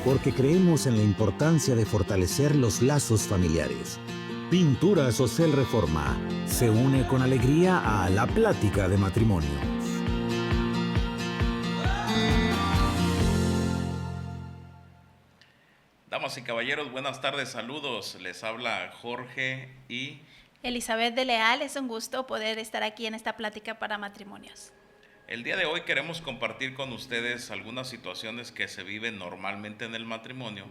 porque creemos en la importancia de fortalecer los lazos familiares. Pinturas Ocel Reforma se une con alegría a la plática de matrimonio. Damas y caballeros, buenas tardes, saludos. Les habla Jorge y Elizabeth de Leal. Es un gusto poder estar aquí en esta plática para matrimonios. el día de hoy queremos compartir con ustedes algunas situaciones que se viven normalmente en el matrimonio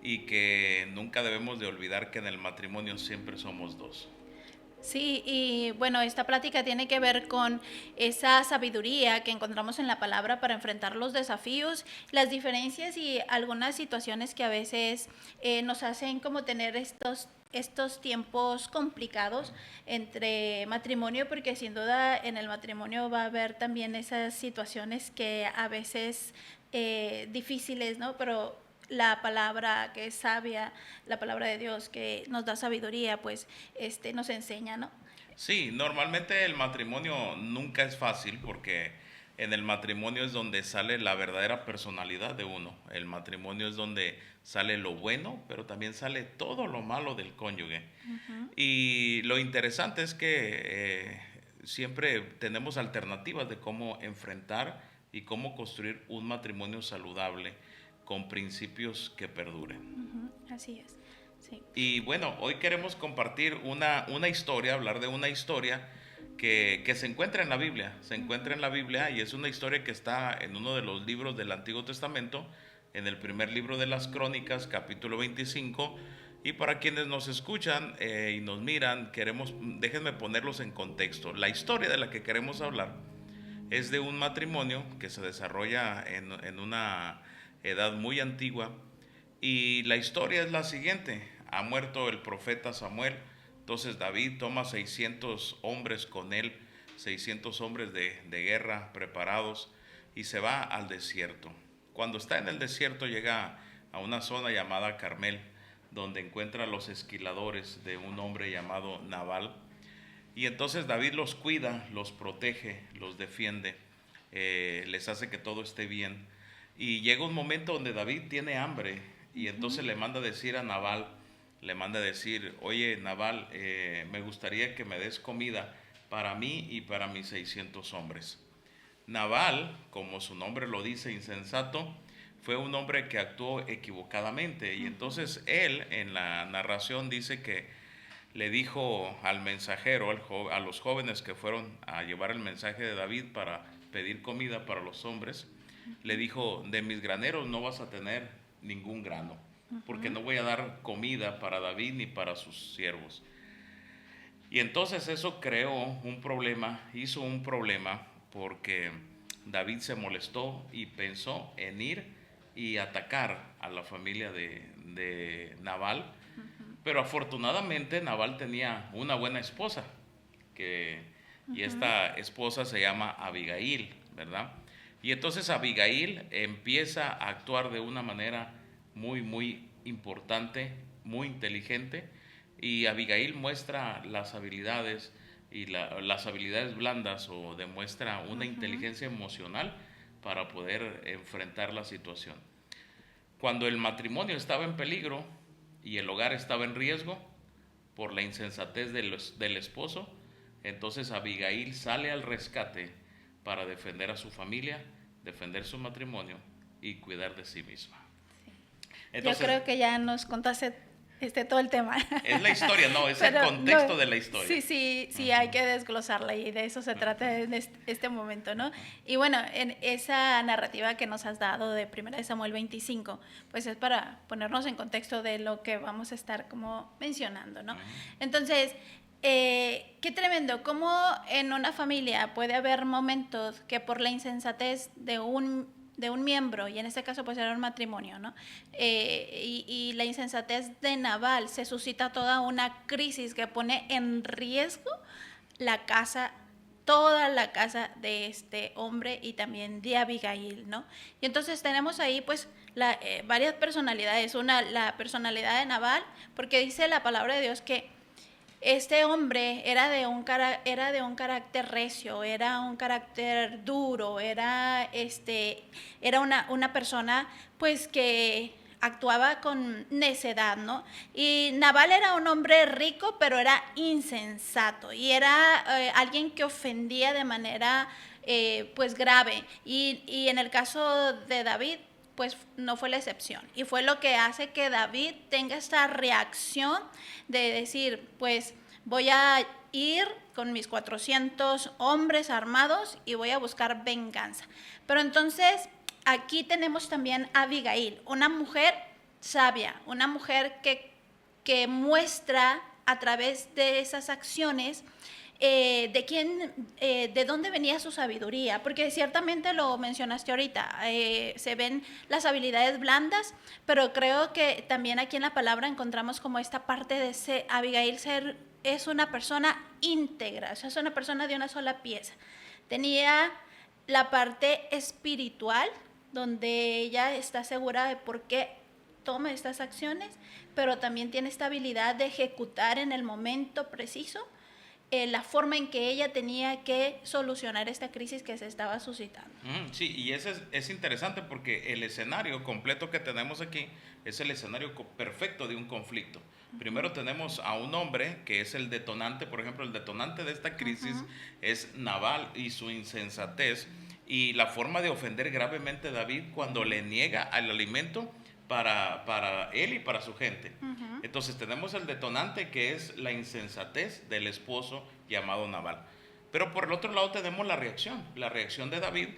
y que nunca debemos de olvidar que en el matrimonio siempre somos dos. Sí, y bueno, esta plática tiene que ver con esa sabiduría que encontramos en la palabra para enfrentar los desafíos, las diferencias y algunas situaciones que a veces nos hacen como tener estos tiempos complicados entre matrimonio, porque sin duda en el matrimonio va a haber también esas situaciones que a veces difíciles, ¿no? Pero la palabra que es sabia, la palabra de Dios que nos da sabiduría, pues nos enseña, ¿no? Sí, normalmente el matrimonio nunca es fácil porque en el matrimonio es donde sale la verdadera personalidad de uno. El matrimonio es donde sale lo bueno, pero también sale todo lo malo del cónyuge. Y lo interesante es que siempre tenemos alternativas de cómo enfrentar y cómo construir un matrimonio saludable con principios que perduren. Así es, sí. Y bueno, hoy queremos compartir una historia, hablar de una historia que se encuentra en la Biblia. Se encuentra en la Biblia y es una historia que está en uno de los libros del Antiguo Testamento, en el primer libro de las Crónicas, capítulo 25. Y para quienes nos escuchan y nos miran, déjenme ponerlos en contexto. La historia de la que queremos hablar es de un matrimonio que se desarrolla en una edad muy antigua. Y la historia es la siguiente: ha muerto el profeta Samuel, entonces David toma 600 hombres con él, 600 hombres de guerra preparados, y se va al desierto. Cuando está en el desierto llega a una zona llamada Carmel, donde encuentra los esquiladores de un hombre llamado Nabal, y entonces David los cuida, los protege, los defiende, les hace que todo esté bien. Y llega un momento donde David tiene hambre y entonces le manda a decir a Nabal, le manda a decir: oye Nabal, me gustaría que me des comida para mí y para mis 600 hombres. Nabal, como su nombre lo dice, insensato, fue un hombre que actuó equivocadamente. Y entonces él en la narración dice que le dijo al mensajero, a los jóvenes que fueron a llevar el mensaje de David para pedir comida para los hombres, le dijo: de mis graneros no vas a tener ningún grano, porque no voy a dar comida para David ni para sus siervos. Y entonces eso creó un problema, hizo un problema, porque David se molestó y pensó en ir y atacar a la familia de Nabal. Pero afortunadamente Nabal tenía una buena esposa, y esta esposa se llama Abigail, ¿verdad? Y entonces Abigail empieza a actuar de una manera muy, muy importante, muy inteligente, y Abigail muestra las habilidades y las habilidades blandas, o demuestra una inteligencia emocional para poder enfrentar la situación. Cuando el matrimonio estaba en peligro y el hogar estaba en riesgo por la insensatez del esposo, entonces Abigail sale al rescate para defender a su familia, defender su matrimonio y cuidar de sí misma. Entonces, yo creo que ya nos contaste todo el tema. Es la historia, no, es el contexto de la historia. Sí, hay que desglosarla y de eso se trata en este momento, ¿no? Y bueno, en esa narrativa que nos has dado de 1 Samuel 25, pues es para ponernos en contexto de lo que vamos a estar como mencionando, ¿no? Entonces, qué tremendo, cómo en una familia puede haber momentos que por la insensatez de un miembro, y en este caso pues era un matrimonio, ¿no? Y la insensatez de Nabal se suscita toda una crisis que pone en riesgo la casa, toda la casa de este hombre y también de Abigail, ¿no? Y entonces tenemos ahí pues varias personalidades. Una, la personalidad de Nabal, porque dice la palabra de Dios que este hombre era de un carácter recio, era un carácter duro, era una persona pues que actuaba con necedad, ¿no? Y Nabal era un hombre rico, pero era insensato y era alguien que ofendía de manera pues grave. Y en el caso de David, pues no fue la excepción. Y fue lo que hace que David tenga esta reacción de decir, pues voy a ir con mis 400 hombres armados y voy a buscar venganza. Pero entonces aquí tenemos también a Abigail, una mujer sabia, una mujer que muestra a través de esas acciones de dónde venía su sabiduría, porque ciertamente lo mencionaste ahorita, se ven las habilidades blandas, pero creo que también aquí en la palabra encontramos como esta parte de Abigail es una persona íntegra, o sea, es una persona de una sola pieza. Tenía la parte espiritual, donde ella está segura de por qué toma estas acciones, pero también tiene esta habilidad de ejecutar en el momento preciso la forma en que ella tenía que solucionar esta crisis que se estaba suscitando. Sí, y eso es interesante porque el escenario completo que tenemos aquí es el escenario perfecto de un conflicto. Primero tenemos a un hombre que es el detonante, por ejemplo, el detonante de esta crisis es Nabal y su insensatez y la forma de ofender gravemente a David cuando le niega el alimento para él y para su gente. Entonces tenemos el detonante que es la insensatez del esposo llamado Nabal. Pero por el otro lado tenemos la reacción de David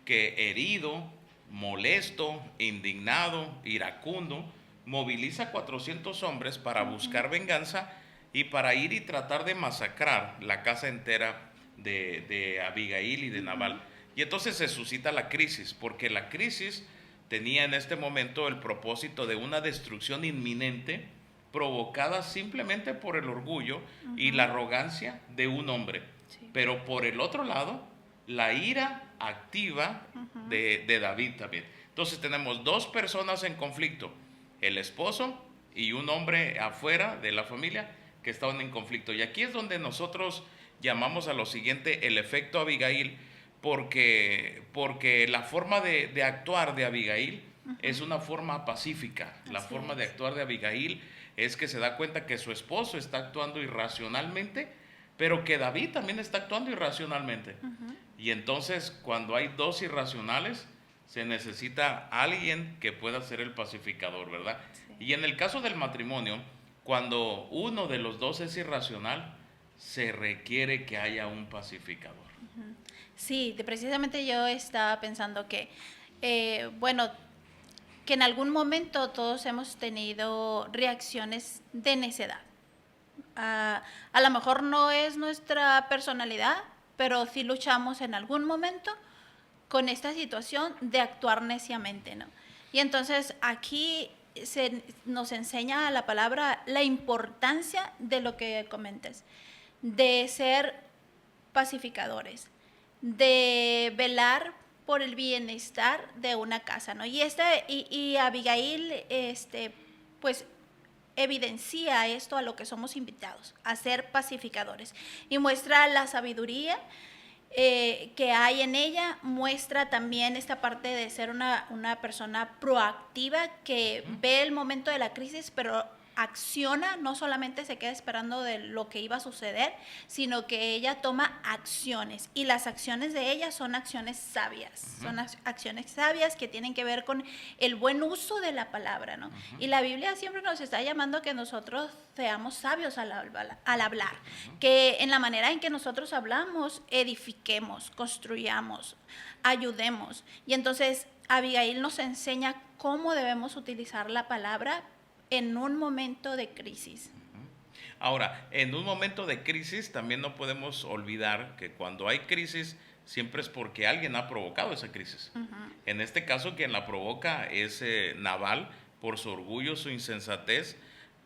que herido, molesto, indignado, iracundo, moviliza 400 hombres para buscar venganza y para ir y tratar de masacrar la casa entera de Abigail y de Nabal. Y entonces se suscita la crisis, porque la crisis tenía en este momento el propósito de una destrucción inminente provocada simplemente por el orgullo y la arrogancia de un hombre. Sí. Pero por el otro lado, la ira activa de David también. Entonces tenemos dos personas en conflicto, el esposo y un hombre afuera de la familia que estaban en conflicto. Y aquí es donde nosotros llamamos a lo siguiente el efecto Abigail, porque la forma de actuar de Abigail es una forma pacífica. La forma de actuar de Abigail es que se da cuenta que su esposo está actuando irracionalmente, pero que David también está actuando irracionalmente. Y entonces, cuando hay dos irracionales, se necesita alguien que pueda ser el pacificador, ¿verdad? Sí. Y en el caso del matrimonio, cuando uno de los dos es irracional, se requiere que haya un pacificador. Sí, precisamente yo estaba pensando que, bueno, que en algún momento todos hemos tenido reacciones de necedad. A lo mejor no es nuestra personalidad, pero sí luchamos en algún momento con esta situación de actuar neciamente, ¿no? Y entonces aquí nos enseña la palabra la importancia de lo que comentes, de ser pacificadores, de velar por el bienestar de una casa, ¿no? Y Abigail, pues evidencia esto a lo que somos invitados, a ser pacificadores, y muestra la sabiduría que hay en ella, muestra también esta parte de ser una persona proactiva que ve el momento de la crisis, pero acciona, no solamente se queda esperando de lo que iba a suceder, sino que ella toma acciones, y las acciones de ella son acciones sabias, son acciones sabias que tienen que ver con el buen uso de la palabra, ¿no? Y la Biblia siempre nos está llamando a que nosotros seamos sabios al hablar, que en la manera en que nosotros hablamos, edifiquemos, construyamos, ayudemos. Y entonces Abigail nos enseña cómo debemos utilizar la palabra en un momento de crisis. Ahora, en un momento de crisis también no podemos olvidar que cuando hay crisis siempre es porque alguien ha provocado esa crisis. En este caso quien la provoca es Nabal por su orgullo, su insensatez,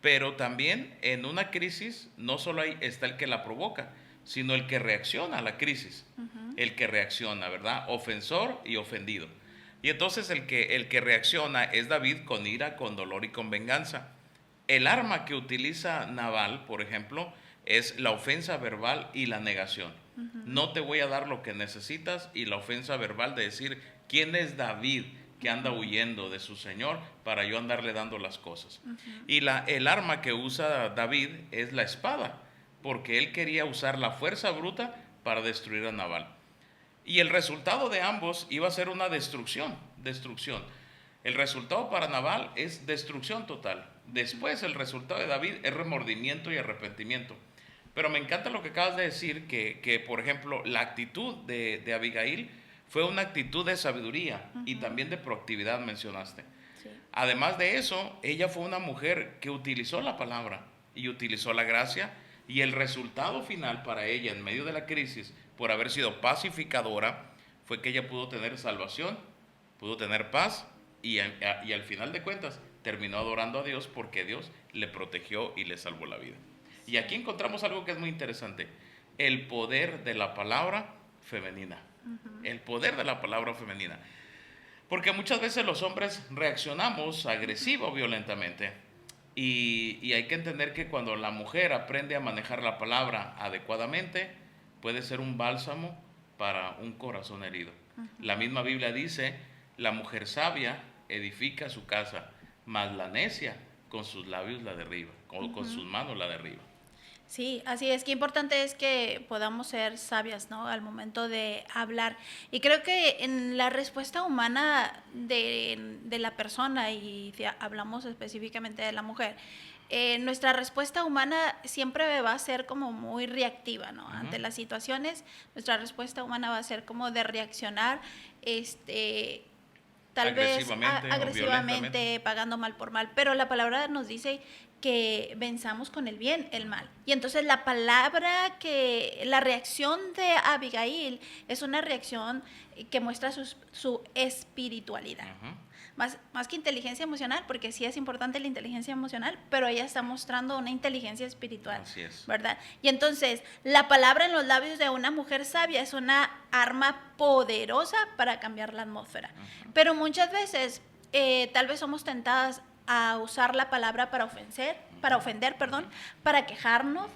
pero también en una crisis no solo está el que la provoca, sino el que reacciona a la crisis, el que reacciona, ¿verdad? Ofensor y ofendido. Y entonces el que reacciona es David con ira, con dolor y con venganza. El arma que utiliza Nabal, por ejemplo, es la ofensa verbal y la negación. No te voy a dar lo que necesitas, y la ofensa verbal de decir, ¿quién es David que anda huyendo de su Señor para yo andarle dando las cosas? Y el arma que usa David es la espada, porque él quería usar la fuerza bruta para destruir a Nabal. Y el resultado de ambos iba a ser una destrucción. El resultado para Nabal es destrucción total. Después el resultado de David es remordimiento y arrepentimiento. Pero me encanta lo que acabas de decir, que por ejemplo, la actitud de Abigail fue una actitud de sabiduría y también de proactividad, mencionaste. Sí. Además de eso, ella fue una mujer que utilizó la palabra y utilizó la gracia, y el resultado final para ella en medio de la crisis, por haber sido pacificadora, fue que ella pudo tener salvación, pudo tener paz, y al final de cuentas terminó adorando a Dios porque Dios le protegió y le salvó la vida. Y aquí encontramos algo que es muy interesante: el poder de la palabra femenina. El poder de la palabra femenina. Porque muchas veces los hombres reaccionamos agresivo o violentamente. Y hay que entender que cuando la mujer aprende a manejar la palabra adecuadamente, puede ser un bálsamo para un corazón herido. La misma Biblia dice, la mujer sabia edifica su casa, mas la necia con sus labios la derriba, con sus manos la derriba. Sí, así es. Qué importante es que podamos ser sabias, ¿no?, al momento de hablar. Y creo que en la respuesta humana de la persona, y si hablamos específicamente de la mujer, nuestra respuesta humana siempre va a ser como muy reactiva, ¿no? Ante las situaciones, nuestra respuesta humana va a ser como de reaccionar, tal vez agresivamente, pagando mal por mal. Pero la palabra nos dice que venzamos con el bien el mal. Y entonces la reacción de Abigail es una reacción que muestra su espiritualidad. Más que inteligencia emocional, porque sí es importante la inteligencia emocional, pero ella está mostrando una inteligencia espiritual. Así es. ¿Verdad? Y entonces la palabra en los labios de una mujer sabia es una arma poderosa para cambiar la atmósfera. Pero muchas veces tal vez somos tentadas a usar la palabra para ofender, para quejarnos,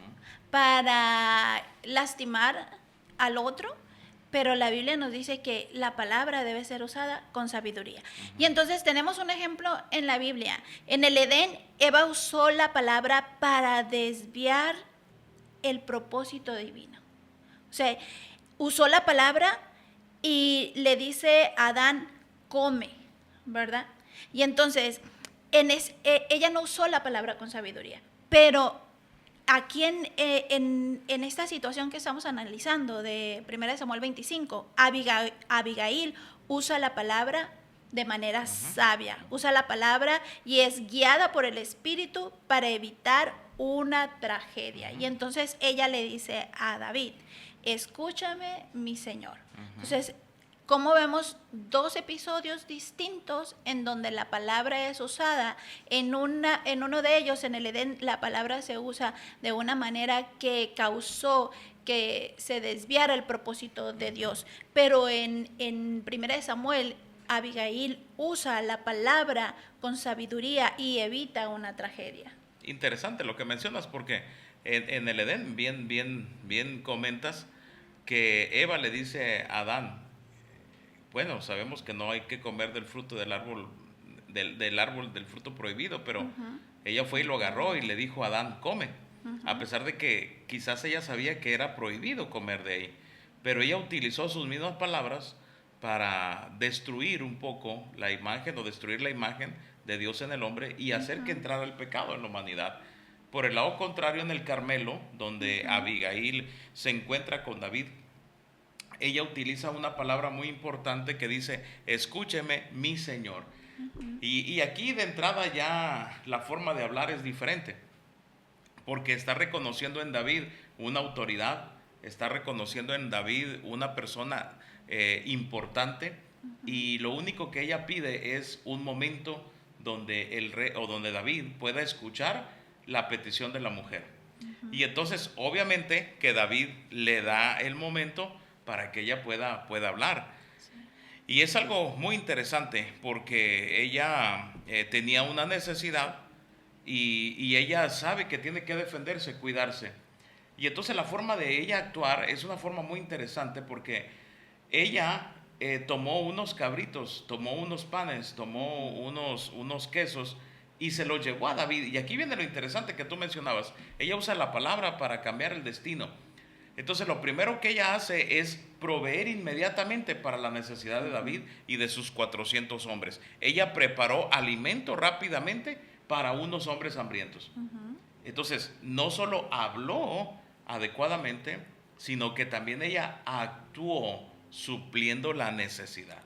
para lastimar al otro, pero la Biblia nos dice que la palabra debe ser usada con sabiduría. Y entonces tenemos un ejemplo en la Biblia. En el Edén, Eva usó la palabra para desviar el propósito divino. O sea, usó la palabra y le dice a Adán, come, ¿verdad? Y entonces ella no usó la palabra con sabiduría, pero aquí en esta situación que estamos analizando de 1 Samuel 25, Abigail usa la palabra de manera sabia, usa la palabra y es guiada por el Espíritu para evitar una tragedia. Y entonces ella le dice a David, escúchame, mi Señor. Entonces, como vemos dos episodios distintos en donde la palabra es usada. En uno de ellos, en el Edén, la palabra se usa de una manera que causó que se desviara el propósito de Dios. Pero en 1 Samuel, Abigail usa la palabra con sabiduría y evita una tragedia. Interesante lo que mencionas, porque en el Edén bien comentas que Eva le dice a Adán, bueno, sabemos que no hay que comer del fruto del árbol, del fruto prohibido, pero ella fue y lo agarró y le dijo a Adán, come, a pesar de que quizás ella sabía que era prohibido comer de ahí, pero ella utilizó sus mismas palabras para destruir un poco la imagen o destruir la imagen de Dios en el hombre y hacer que entrara el pecado en la humanidad. Por el lado contrario, en el Carmelo, donde Abigail se encuentra con David, ella utiliza una palabra muy importante que dice, escúcheme, mi Señor. Y aquí de entrada ya la forma de hablar es diferente, porque está reconociendo en David una autoridad, está reconociendo en David una persona importante, y lo único que ella pide es un momento donde el rey o donde David pueda escuchar la petición de la mujer. Y entonces obviamente que David le da el momento para que ella pueda hablar. Y es algo muy interesante porque ella tenía una necesidad y ella sabe que tiene que defenderse, cuidarse. Y entonces la forma de ella actuar es una forma muy interesante porque ella tomó unos cabritos, tomó unos panes, tomó unos quesos y se los llevó a David. Y aquí viene lo interesante que tú mencionabas. Ella usa la palabra para cambiar el destino. Entonces lo primero que ella hace es proveer inmediatamente para la necesidad de David y de sus 400 hombres. Ella preparó alimento rápidamente para unos hombres hambrientos. Entonces no solo habló adecuadamente, sino que también ella actuó supliendo la necesidad.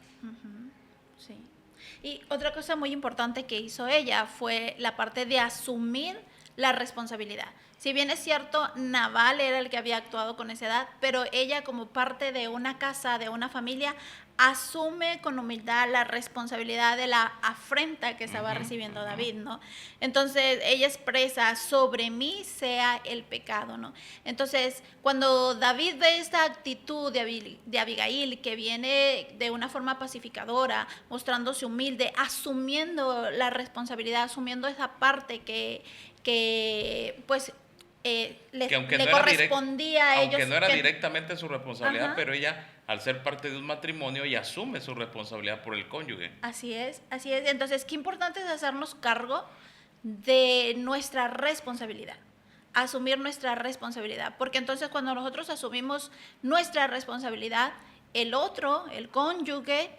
Sí. Y otra cosa muy importante que hizo ella fue la parte de asumir la responsabilidad. Si bien es cierto, Nabal era el que había actuado con esa edad, pero ella como parte de una casa, de una familia, asume con humildad la responsabilidad de la afrenta que estaba recibiendo David, ¿no? Entonces ella expresa, sobre mí sea el pecado, ¿no? Entonces cuando David ve esta actitud de Abigail, que viene de una forma pacificadora, mostrándose humilde, asumiendo la responsabilidad, asumiendo esa parte que pues Que aunque le no era correspondía a ellos. aunque no era directamente su responsabilidad, Ajá. pero ella, al ser parte de un matrimonio, ella asume su responsabilidad por el cónyuge. Así es, así es. Entonces, qué importante es hacernos cargo de nuestra responsabilidad, asumir nuestra responsabilidad, porque entonces cuando nosotros asumimos nuestra responsabilidad, el otro, el cónyuge,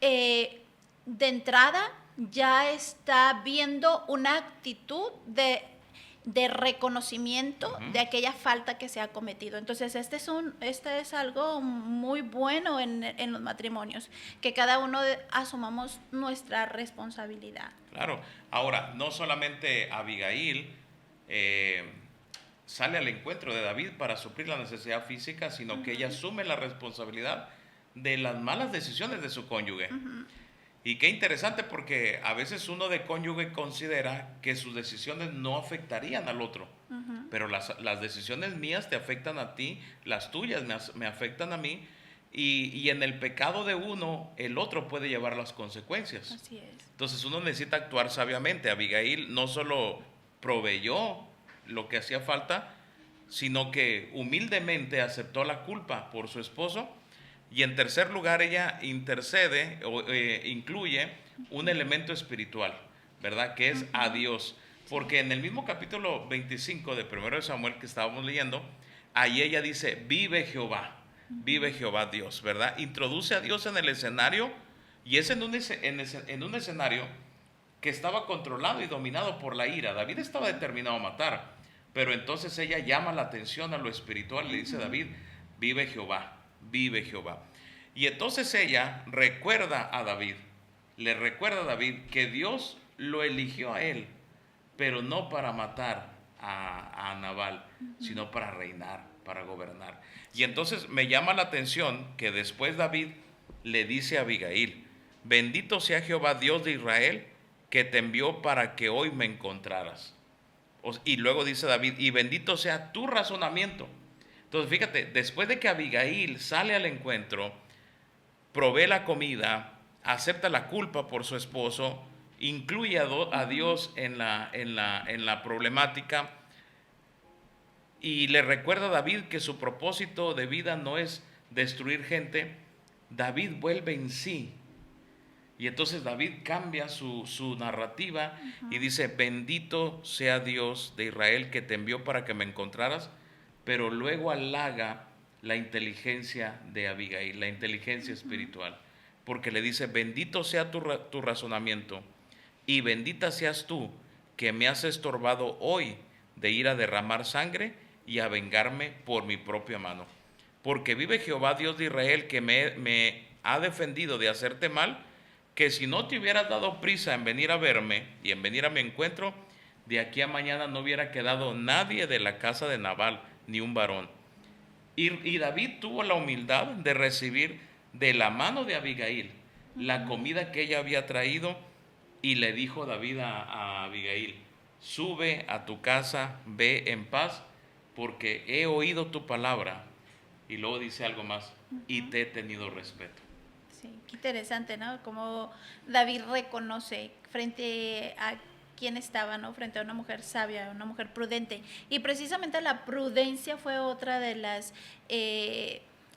de entrada ya está viendo una actitud de reconocimiento de aquella falta que se ha cometido. Entonces, este es algo muy bueno en los matrimonios, que cada uno asumamos nuestra responsabilidad. Claro. Ahora, no solamente Abigail sale al encuentro de David para suplir la necesidad física, sino que ella asume la responsabilidad de las malas decisiones de su cónyuge. Y qué interesante, porque a veces uno de cónyuge considera que sus decisiones no afectarían al otro, pero las decisiones mías te afectan a ti, las tuyas me afectan a mí, y en el pecado de uno, el otro puede llevar las consecuencias. Así es. Entonces uno necesita actuar sabiamente. Abigail no solo proveyó lo que hacía falta, sino que humildemente aceptó la culpa por su esposo. Y en tercer lugar, ella intercede o incluye un elemento espiritual, ¿verdad? Que es a Dios. Porque en el mismo capítulo 25 de 1 de Samuel que estábamos leyendo, ahí ella dice, vive Jehová Dios, ¿verdad? Introduce a Dios en el escenario, y es en un escenario que estaba controlado y dominado por la ira. David estaba determinado a matar, pero entonces ella llama la atención a lo espiritual y le dice a David, vive Jehová. Vive Jehová. Y entonces ella le recuerda a David que Dios lo eligió a él, pero no para matar a Nabal, sino para reinar, para gobernar. Y entonces me llama la atención que después David le dice a Abigail, bendito sea Jehová Dios de Israel, que te envió para que hoy me encontraras. Y luego dice David, y bendito sea tu razonamiento. Entonces, fíjate, después de que Abigail sale al encuentro, provee la comida, acepta la culpa por su esposo, incluye a Dios en la problemática, y le recuerda a David que su propósito de vida no es destruir gente, David vuelve en sí. Y entonces David cambia su narrativa y dice, bendito sea Dios de Israel que te envió para que me encontraras, pero luego halaga la inteligencia de Abigail, la inteligencia espiritual, porque le dice, bendito sea tu razonamiento y bendita seas tú que me has estorbado hoy de ir a derramar sangre y a vengarme por mi propia mano. Porque vive Jehová Dios de Israel que me ha defendido de hacerte mal, que si no te hubieras dado prisa en venir a verme y en venir a mi encuentro, de aquí a mañana no hubiera quedado nadie de la casa de Nabal, ni un varón. Y David tuvo la humildad de recibir de la mano de Abigail la comida que ella había traído, y le dijo David a Abigail, sube a tu casa, ve en paz, porque he oído tu palabra. Y luego dice algo más, y te he tenido respeto. Sí, qué interesante, ¿no? Como David reconoce frente a quién estaba, ¿no? Frente a una mujer sabia, una mujer prudente. Y precisamente la prudencia fue otra de las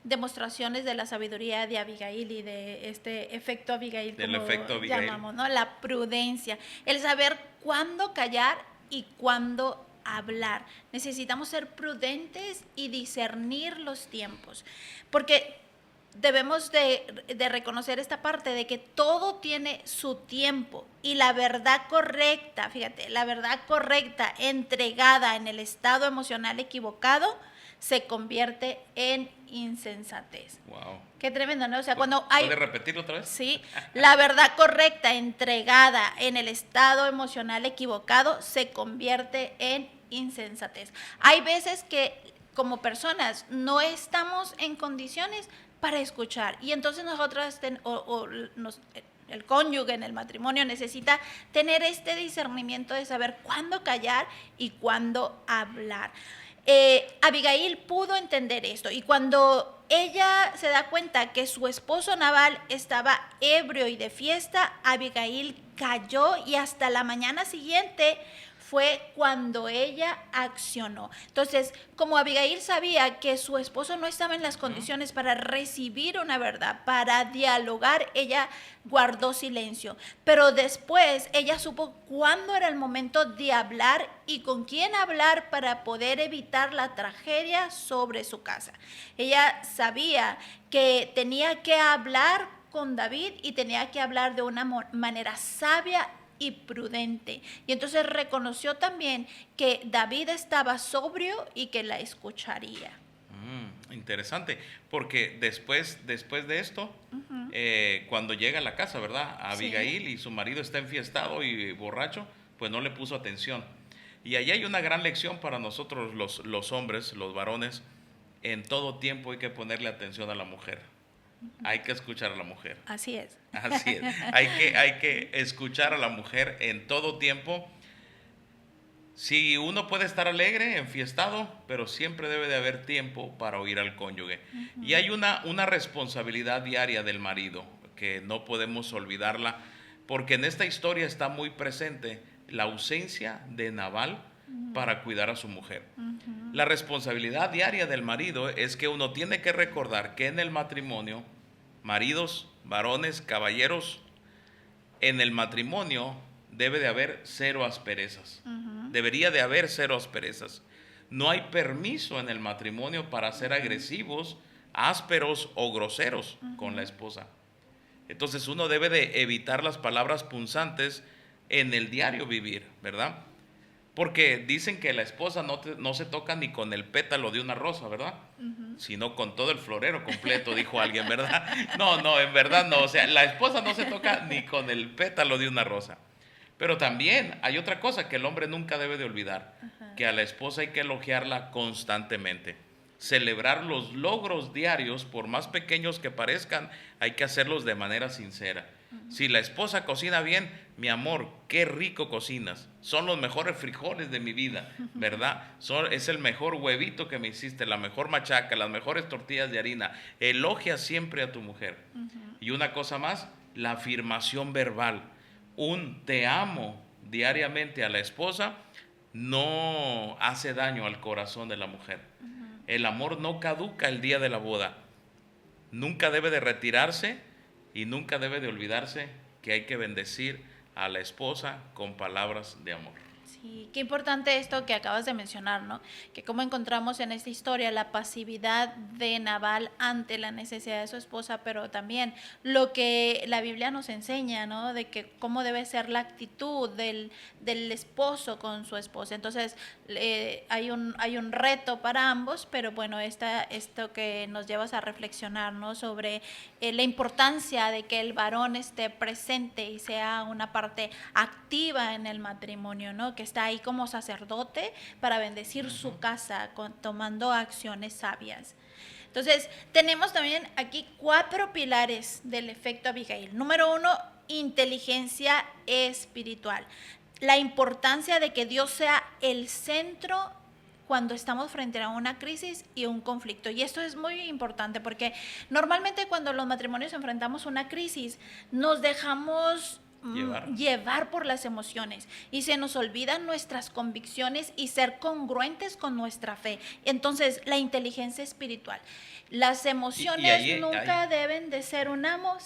demostraciones de la sabiduría de Abigail y de este efecto Abigail, Del como efecto Abigail. llamamos, ¿no? La prudencia, el saber cuándo callar y cuándo hablar. Necesitamos ser prudentes y discernir los tiempos, porque debemos de reconocer esta parte de que todo tiene su tiempo y la verdad correcta, fíjate, la verdad correcta entregada en el estado emocional equivocado se convierte en insensatez. Wow. Qué tremendo, ¿no? O sea, cuando hay... ¿Puede repetirlo otra vez? Sí, la verdad correcta entregada en el estado emocional equivocado se convierte en insensatez. Hay veces que como personas no estamos en condiciones para escuchar y entonces nosotros el cónyuge en el matrimonio necesita tener este discernimiento de saber cuándo callar y cuándo hablar. Abigail pudo entender esto y cuando ella se da cuenta que su esposo Nabal estaba ebrio y de fiesta, Abigail calló y hasta la mañana siguiente fue cuando ella accionó. Entonces, como Abigail sabía que su esposo no estaba en las condiciones para recibir una verdad, para dialogar, ella guardó silencio. Pero después ella supo cuándo era el momento de hablar y con quién hablar para poder evitar la tragedia sobre su casa. Ella sabía que tenía que hablar con David y tenía que hablar de una manera sabia y prudente. Y entonces reconoció también que David estaba sobrio y que la escucharía. Interesante, porque después de esto, cuando llega a la casa, ¿verdad? Abigail sí. Y su marido está enfiestado y borracho, pues no le puso atención. Y ahí hay una gran lección para nosotros los hombres, los varones. En todo tiempo hay que ponerle atención a la mujer. Hay que escuchar a la mujer. Así es. Así es. Hay que escuchar a la mujer en todo tiempo. Si uno puede estar alegre, enfiestado, pero siempre debe de haber tiempo para oír al cónyuge. Y hay una responsabilidad diaria del marido que no podemos olvidarla, porque en esta historia está muy presente la ausencia de Nabal para cuidar a su mujer. La responsabilidad diaria del marido es que uno tiene que recordar que en el matrimonio, maridos, varones, caballeros, en el matrimonio debe de haber cero asperezas. Debería de haber cero asperezas. No hay permiso en el matrimonio para ser agresivos, ásperos o groseros con la esposa. Entonces uno debe de evitar las palabras punzantes en el diario vivir, ¿verdad? Porque dicen que la esposa no se toca ni con el pétalo de una rosa, ¿verdad? Sino con todo el florero completo, dijo alguien, ¿verdad? No, en verdad no. O sea, la esposa no se toca ni con el pétalo de una rosa. Pero también hay otra cosa que el hombre nunca debe de olvidar, que a la esposa hay que elogiarla constantemente. Celebrar los logros diarios, por más pequeños que parezcan, hay que hacerlos de manera sincera. Si la esposa cocina bien, mi amor, qué rico cocinas. Son los mejores frijoles de mi vida, ¿verdad? Es el mejor huevito que me hiciste, la mejor machaca, las mejores tortillas de harina. Elogia siempre a tu mujer. Y una cosa más, la afirmación verbal. Un te amo diariamente a la esposa no hace daño al corazón de la mujer. El amor no caduca el día de la boda. Nunca debe de retirarse y nunca debe de olvidarse que hay que bendecir a la esposa con palabras de amor. Sí, qué importante esto que acabas de mencionar, ¿no? Que como encontramos en esta historia la pasividad de Nabal ante la necesidad de su esposa, pero también lo que la Biblia nos enseña, ¿no? De que cómo debe ser la actitud del esposo con su esposa. Entonces, hay un reto para ambos, pero bueno, esto que nos llevas a reflexionar, ¿no? Sobre la importancia de que el varón esté presente y sea una parte activa en el matrimonio, ¿no? Que está ahí como sacerdote para bendecir su casa, tomando acciones sabias. Entonces, tenemos también aquí 4 pilares del efecto Abigail. Número 1, inteligencia espiritual. La importancia de que Dios sea el centro cuando estamos frente a una crisis y un conflicto. Y esto es muy importante porque normalmente cuando los matrimonios enfrentamos una crisis, nos dejamos llevar por las emociones y se nos olvidan nuestras convicciones y ser congruentes con nuestra fe. Entonces, la inteligencia espiritual. Las emociones nunca deben de ser un amo,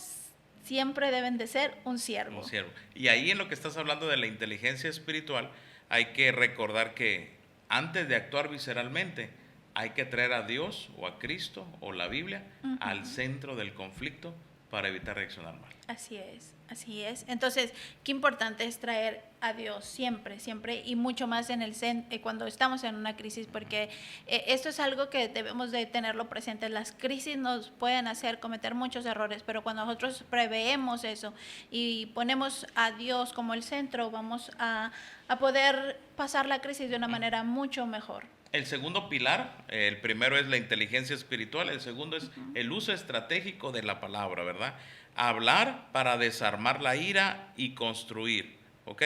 siempre deben de ser un siervo. Y ahí en lo que estás hablando de la inteligencia espiritual, hay que recordar que antes de actuar visceralmente, hay que traer a Dios o a Cristo o la Biblia al centro del conflicto para evitar reaccionar mal. Así es, así es. Entonces, qué importante es traer a Dios siempre, siempre, y mucho más en cuando estamos en una crisis, porque esto es algo que debemos de tenerlo presente. Las crisis nos pueden hacer cometer muchos errores, pero cuando nosotros preveemos eso y ponemos a Dios como el centro, vamos a poder pasar la crisis de una manera mucho mejor. El segundo pilar, el primero es la inteligencia espiritual, el segundo es el uso estratégico de la palabra, ¿verdad? Hablar para desarmar la ira y construir, ¿ok?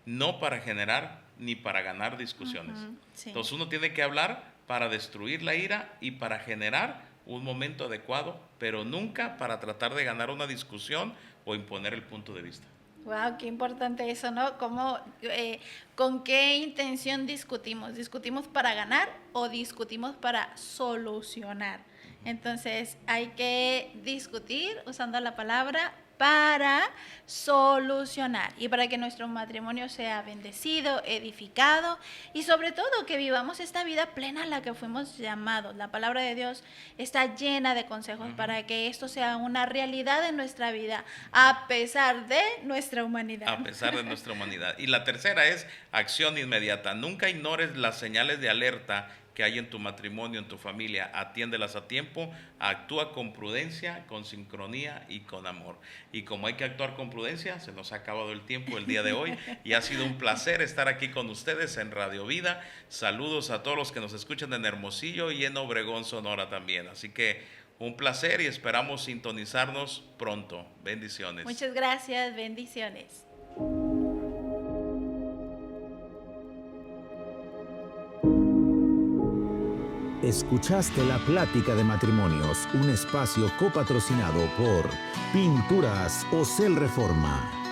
No para generar ni para ganar discusiones. Sí. Entonces uno tiene que hablar para destruir la ira y para generar un momento adecuado, pero nunca para tratar de ganar una discusión o imponer el punto de vista. Wow, qué importante eso, ¿no? ¿Cómo, con qué intención discutimos? ¿Discutimos para ganar o discutimos para solucionar? Entonces, hay que discutir usando la palabra para solucionar y para que nuestro matrimonio sea bendecido, edificado y sobre todo que vivamos esta vida plena a la que fuimos llamados. La palabra de Dios está llena de consejos para que esto sea una realidad en nuestra vida a pesar de nuestra humanidad. A pesar de nuestra humanidad. Y la tercera es acción inmediata. Nunca ignores las señales de alerta que hay en tu matrimonio, en tu familia. Atiéndelas a tiempo, actúa con prudencia, con sincronía y con amor. Y como hay que actuar con prudencia, se nos ha acabado el tiempo el día de hoy y ha sido un placer estar aquí con ustedes en Radio Vida. Saludos a todos los que nos escuchan en Hermosillo y en Obregón, Sonora también. Así que un placer y esperamos sintonizarnos pronto. Bendiciones. Muchas gracias, bendiciones. Escuchaste La Plática de Matrimonios, un espacio copatrocinado por Pinturas Ocel Reforma.